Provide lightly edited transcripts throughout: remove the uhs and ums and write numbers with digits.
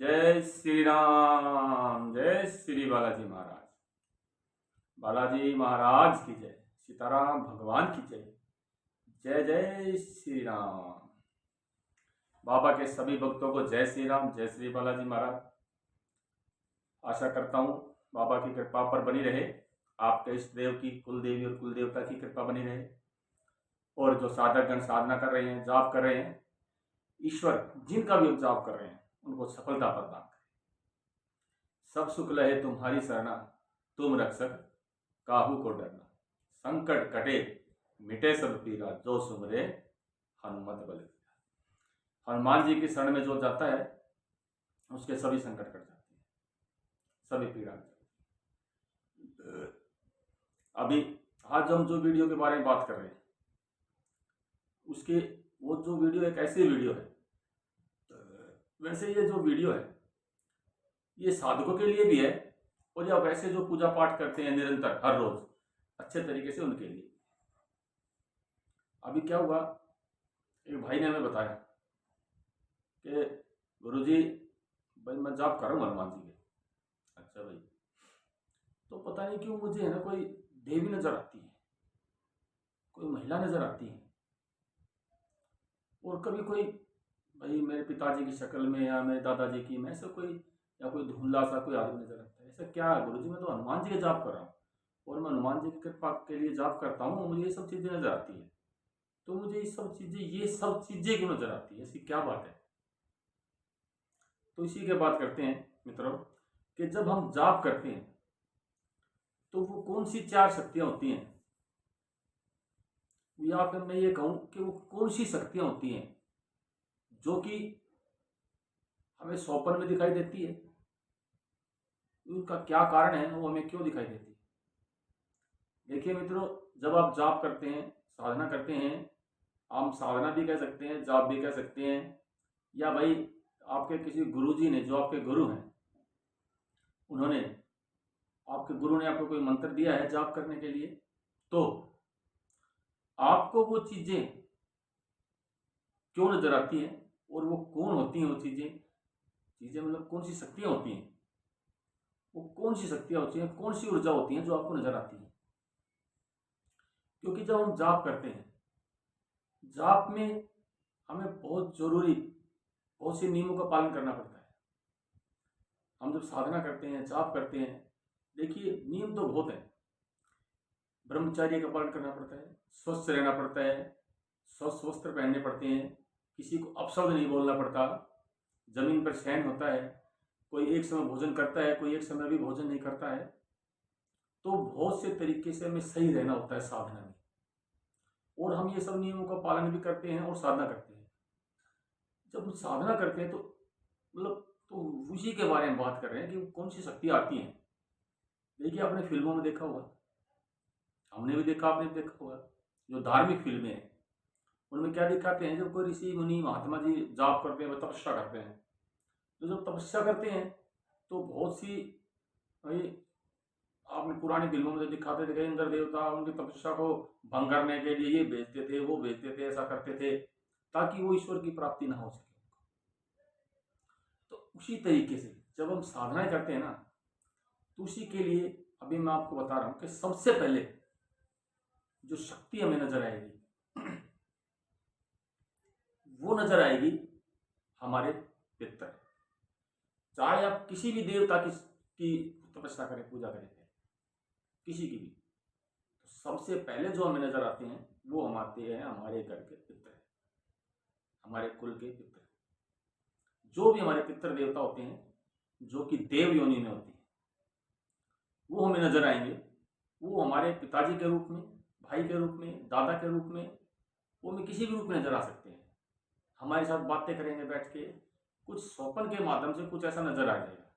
जय श्री राम, जय श्री बालाजी महाराज। बालाजी महाराज की जय, सीताराम भगवान की जय। जय जय श्री राम। बाबा के सभी भक्तों को जय श्री राम, जय श्री बालाजी महाराज। आशा करता हूँ बाबा की कृपा पर बनी रहे, आपके इष्ट देव की, कुल देवी और कुल देवता की कृपा बनी रहे, और जो साधकगण साधना कर रहे हैं, जाप कर रहे हैं, ईश्वर जिनका भी जाप कर रहे हैं उनको सफलता प्रदान करे। सब सुख लहे तुम्हारी शरणा, तुम रक्षक काहू को डरना। संकट कटे मिटे सब पीरा, जो सुमरे हनुमत बल पीरा। हनुमान जी की शरण में जो जाता है उसके सभी संकट कट जाते हैं, सभी पीड़ा। अभी आज हम जो वीडियो के बारे में बात कर रहे हैं उसके वो जो वीडियो एक ऐसी वीडियो है, वैसे ये जो वीडियो है ये साधकों के लिए भी है, और या वैसे जो पूजा पाठ करते हैं निरंतर हर रोज अच्छे तरीके से उनके लिए। अभी क्या हुआ, एक भाई ने हमें बताया कि गुरुजी भाई मैं जाप कर रहा हूँ हनुमान जी के। अच्छा भाई, तो पता नहीं क्यों मुझे है ना कोई देवी नजर आती है, कोई महिला नजर आती है, और कभी कोई भाई मेरे पिताजी की शक्ल में या मेरे दादाजी की में ऐसा कोई, या कोई धुंधला सा कोई आदमी नजर आता है। ऐसा क्या है गुरुजी, मैं तो हनुमान जी के जाप कर रहा हूँ और मैं हनुमान जी की कृपा के लिए जाप करता हूँ, मुझे ये सब चीजें नजर आती है। तो मुझे ये सब चीजें क्यों नजर आती है, ऐसी क्या बात है? तो इसी के बात करते हैं मित्रों कि जब हम जाप करते हैं तो वो कौन सी चार शक्तियां होती हैं, या फिर मैं ये कहूं कि वो कौन सी शक्तियां होती हैं जो कि हमें स्वप्न में दिखाई देती है, उनका क्या कारण है, वो हमें क्यों दिखाई देती है। देखिए मित्रों, जब आप जाप करते हैं, साधना करते हैं, हम साधना भी कह सकते हैं, जाप भी कह सकते हैं, या भाई आपके किसी गुरुजी ने, जो आपके गुरु हैं, उन्होंने आपके गुरु ने आपको कोई मंत्र दिया है जाप करने के लिए, तो आपको वो चीजें क्यों नजर आती हैं और वो कौन होती हैं, वो चीजें मतलब कौन सी शक्तियां होती हैं, वो कौन सी शक्तियां होती हैं, कौन सी ऊर्जा होती हैं जो आपको नजर आती है। क्योंकि जब हम जाप करते हैं, जाप में हमें बहुत जरूरी बहुत से नियमों का पालन करना पड़ता है। हम जब साधना करते हैं, जाप करते हैं, देखिए नियम तो बहुत है। ब्रह्मचर्य का पालन करना पड़ता है, स्वस्थ रहना पड़ता है, स्वस्थ वस्त्र पहनने पड़ते हैं, किसी को अपशब्द नहीं बोलना पड़ता, जमीन पर शयन होता है, कोई एक समय भोजन करता है, कोई एक समय भी भोजन नहीं करता है। तो बहुत से तरीके से हमें सही रहना होता है साधना में, और हम ये सब नियमों का पालन भी करते हैं और साधना करते हैं। जब हम साधना करते हैं तो मतलब तो उसी के बारे में बात कर रहे हैं कि कौन सी शक्ति आती हैं। देखिए आपने फिल्मों में देखा होगा, हमने भी देखा, आपने भी देखा होगा, जो धार्मिक फिल्में हैं उनमें क्या दिखाते हैं, जब कोई ऋषि मुनि महात्मा जी जाप करते हैं, तपस्या करते हैं, तो जब तपस्या करते हैं तो बहुत सी भाई आपने पुरानी फिल्मों में दिखाते थे, इंद्र देवता उनकी तपस्या को भंग करने के लिए ये भेजते थे, वो भेजते थे, ऐसा करते थे ताकि वो ईश्वर की प्राप्ति ना हो सके। तो उसी तरीके से जब हम साधनाएं करते हैं ना, तो उसी के लिए अभी मैं आपको बता रहा हूं कि सबसे पहले जो शक्ति हमें नजर आएगी वो नजर आएगी हमारे पितर। चाहे आप किसी भी देवता की तपस्या करें, पूजा करें, किसी की भी, तो सबसे पहले जो हमें नजर आते हैं वो हम आते हैं हमारे घर के पितर, हमारे कुल के पितर। जो भी हमारे पितर देवता होते हैं जो कि देव योनि में होती है, वो हमें नजर आएंगे। वो हमारे पिताजी के रूप में, भाई के रूप में, दादा के रूप में, वो हमें किसी भी रूप में नजर आ सकते हैं। हमारे साथ बातें करेंगे बैठ के, कुछ स्वप्न के माध्यम से कुछ ऐसा नजर आ जाएगा।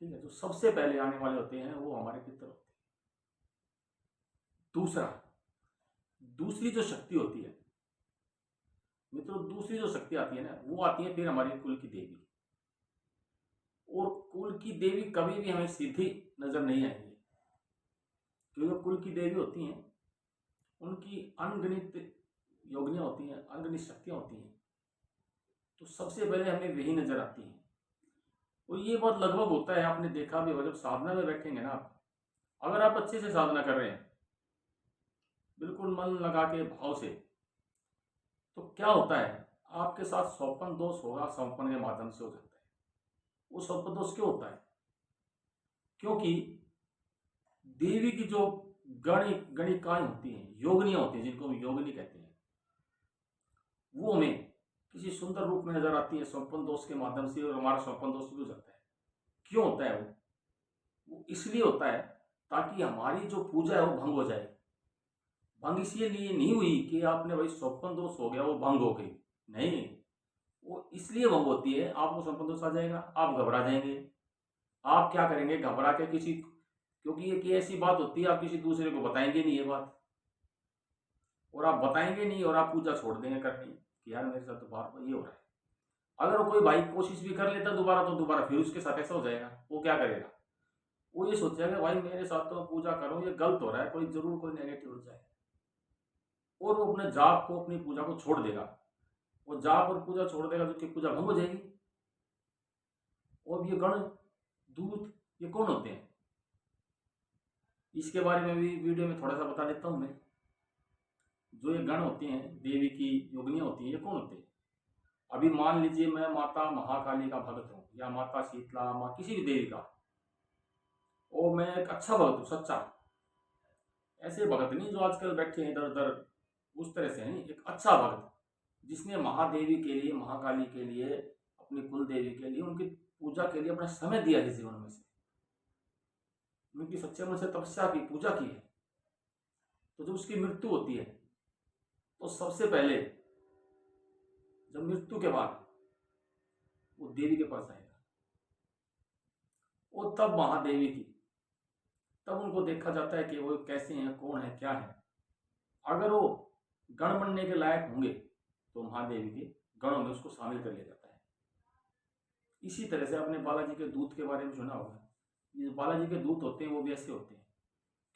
ठीक है, तो सबसे पहले आने वाले होते हैं वो हमारे पितर होते हैं। दूसरी जो शक्ति होती है मित्रों, दूसरी जो शक्ति आती है ना, वो आती है फिर हमारी कुल की देवी। और कुल की देवी कभी भी हमें सीधी नजर नहीं आएगी, क्योंकि कुल की देवी होती हैं उनकी अनगिनत योगिनियां होती हैं, अनगिनत शक्तियां होती हैं। तो सबसे पहले हमें वही नजर आती हैं और ये बहुत लगभग होता है, आपने देखा भी होगा जब साधना में बैठेंगे ना आप, अगर आप अच्छे से साधना कर रहे हैं बिल्कुल मन लगा के भाव से, तो क्या होता है आपके साथ स्वपन दोष होगा, स्वपन के माध्यम से हो जाता है। वो स्वपन दोष क्यों होता है? क्योंकि देवी की जो गणिकाएं होती हैं, योगनियां होती हैं, जिनको हम योगिनी कहते हैं, वो हमें किसी सुंदर रूप में नजर आती है स्वपन दोष के माध्यम से, और हमारा स्वपन दोष भी हो जाता है। क्यों होता है वो इसलिए होता है ताकि हमारी जो पूजा है वो भंग हो जाए। भंग इसलिए नहीं हुई कि आपने भाई स्वपन दोष हो गया वो भंग हो गई, नहीं, वो इसलिए भंग होती है, आपको स्वपन दोष आ जाएगा, आप घबरा जाएंगे। आप क्या करेंगे? घबरा के किसी, क्योंकि ये ऐसी बात होती है आप किसी दूसरे को बताएंगे नहीं ये बात, और आप बताएंगे नहीं और आप पूजा छोड़ देंगे करनी कि यार मेरे साथ तो बार बार ये हो रहा है। अगर कोई भाई कोशिश भी कर लेता दोबारा, तो दोबारा फिर उसके साथ ऐसा हो जाएगा। वो क्या करेगा? वो ये सोचेगा भाई मेरे साथ तो पूजा करो, ये गलत हो रहा है, कोई जरूर कोई नेगेटिव हो जाए, और वो अपने जाप को, अपनी पूजा को छोड़ देगा। वो जाप और पूजा छोड़ देगा तो पूजा भंग हो जाएगी। और ये गण दूत ये कौन होते हैं, इसके बारे में भी वीडियो में थोड़ा सा बता देता हूं मैं। जो ये गण होते हैं, देवी की योगिनियां होती हैं, ये कौन होते हैं? अभी मान लीजिए मैं माता महाकाली का भक्त हूँ, या माता शीतला माँ किसी भी देवी का, और मैं एक अच्छा भक्त हूँ, सच्चा, ऐसे भक्त नहीं जो आजकल बैठे हैं इधर उधर, उस तरह से नहीं, एक अच्छा भक्त जिसने महादेवी के लिए, महाकाली के लिए, अपनी कुल देवी के लिए, उनकी पूजा के लिए अपना समय दिया है जीवन में से, उनकी सच्चे मन से तपस्या की, पूजा की है। तो जब उसकी मृत्यु होती है तो सबसे पहले, जब मृत्यु के बाद वो देवी के पास आएगा, वो तब महादेवी की, तब उनको देखा जाता है कि वो कैसे हैं, कौन है, क्या है। अगर वो गण बनने के लायक होंगे तो महादेवी के गणों में उसको शामिल कर लिया जाता है। इसी तरह से आपने बालाजी के दूत के बारे में सुना होगा। ये बालाजी के दूत होते हैं वो भी ऐसे होते हैं,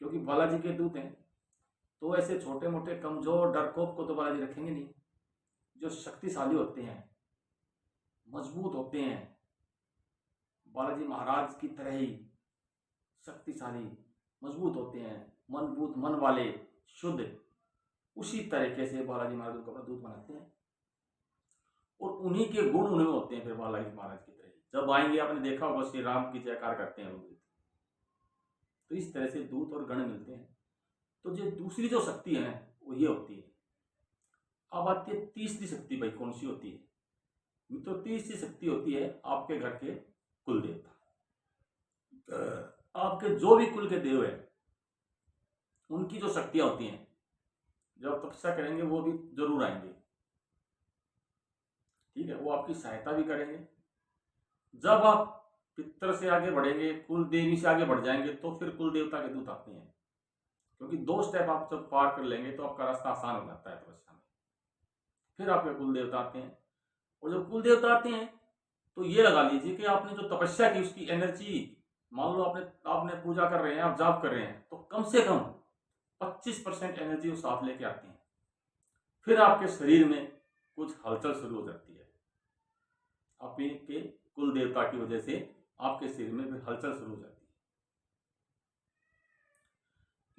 क्योंकि बालाजी के दूत हैं तो ऐसे छोटे मोटे कमजोर डरपोक को तो बालाजी रखेंगे नहीं। जो शक्तिशाली होते हैं, मजबूत होते हैं, बालाजी महाराज की तरह ही शक्तिशाली मजबूत होते हैं, मजबूत मन वाले, शुद्ध, उसी तरीके से बालाजी महाराज को अपना दूत बनाते हैं, और उन्हीं के गुण उनमें होते हैं। फिर बालाजी महाराज की तरह जब आएंगे, आपने देखा होगा श्री राम की जयकार करते हैं लोग। तो इस तरह से दूत और गण मिलते हैं। तो जो दूसरी जो शक्ति है वो ये होती है। अब आती है तीसरी शक्ति, भाई कौन सी होती है? तो तीसरी शक्ति होती है आपके घर के कुल देवता। आपके जो भी कुल के देव है उनकी जो शक्तियां होती हैं, जब आप तपस्या करेंगे वो भी जरूर आएंगे, ठीक है, वो आपकी सहायता भी करेंगे। जब आप पितर से आगे बढ़ेंगे, कुल देवी से आगे बढ़ जाएंगे, तो फिर कुल देवता के दूत आते हैं, क्योंकि 2 स्टेप आप जब पार कर लेंगे तो आपका रास्ता आसान हो जाता है तपस्या में। फिर आपके कुल देवता आते हैं, और जब कुल देवता आते हैं तो ये लगा लीजिए कि आपने जो तपस्या की उसकी एनर्जी, मान लो आपने पूजा कर रहे हैं, आप जाप कर रहे हैं, तो कम से कम 25% एनर्जी वो साथ लेके आती है। फिर आपके शरीर में कुछ हलचल शुरू हो जाती है, आपके कुल देवता की वजह से आपके शरीर में फिर हलचल शुरू हो जाती है।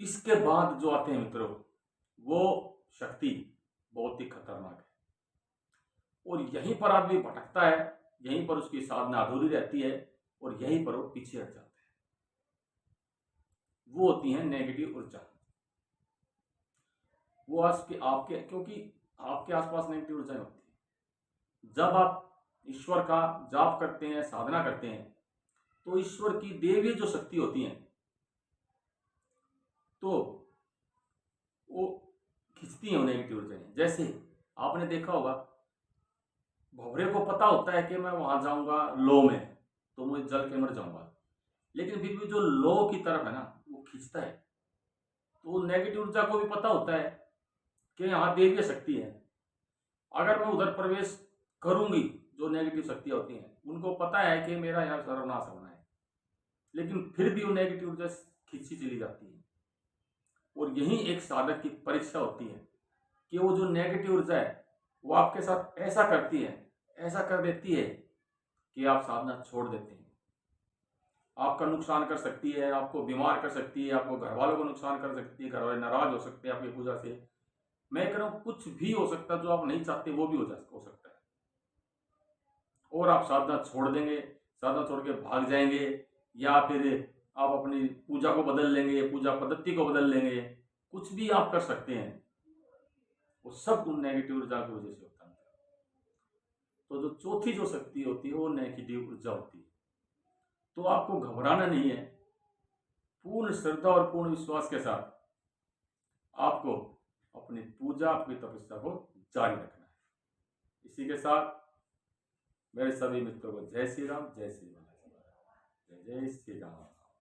इसके बाद जो आते हैं मित्रों, वो शक्ति बहुत ही खतरनाक है, और यहीं पर आदमी भटकता है, यहीं पर उसकी साधना अधूरी रहती है, और यहीं पर वो पीछे हट जाता है। वो होती है नेगेटिव ऊर्जा। वो आपके क्योंकि आपके आसपास नेगेटिव ऊर्जा होती है। जब आप ईश्वर का जाप करते हैं, साधना करते हैं, तो ईश्वर की देवी जो शक्ति होती है तो वो खींचती है नेगेटिव ऊर्जाएं। जैसे आपने देखा होगा, भंवरे को पता होता है कि मैं वहां जाऊंगा लो में तो मुझे जल के मर जाऊंगा, लेकिन फिर भी जो लो की तरफ है ना वो खींचता है। तो नेगेटिव ऊर्जा को भी पता होता है कि यहाँ देवी शक्ति है, अगर मैं उधर प्रवेश करूंगी, जो नेगेटिव शक्तियां होती हैं उनको पता है कि मेरा यहाँ सर्वनाश होना है, लेकिन फिर भी वो नेगेटिव ऊर्जा खींची चली जाती है। और यही एक साधक की परीक्षा होती है कि वो जो नेगेटिव ऊर्जा है वो आपके साथ ऐसा करती है, ऐसा कर देती है कि आप साधना छोड़ देते हैं। आपका नुकसान कर सकती है, आपको बीमार कर सकती है, आपको घर वालों को नुकसान कर सकती है, घर वाले नाराज हो सकते हैं आपकी पूजा से। मैं कह रहा हूँ कुछ भी हो सकता है, जो आप नहीं चाहते वो भी हो सकता है। और आप साधना छोड़ देंगे, साधना छोड़ के भाग जाएंगे, या फिर आप अपनी पूजा को बदल लेंगे, पूजा पद्धति को बदल लेंगे, कुछ भी आप कर सकते हैं। वो सब उन नेगेटिव ऊर्जा की वजह से होता है। तो जो चौथी जो शक्ति होती है वो नेगेटिव ऊर्जा होती है। तो आपको घबराना नहीं है, पूर्ण श्रद्धा और पूर्ण विश्वास के साथ आपको अपनी पूजा, अपनी तपस्या को जारी रखना है। इसी के साथ मेरे सभी मित्रों को जय श्री राम, जय श्री राम, जय जय श्री राम।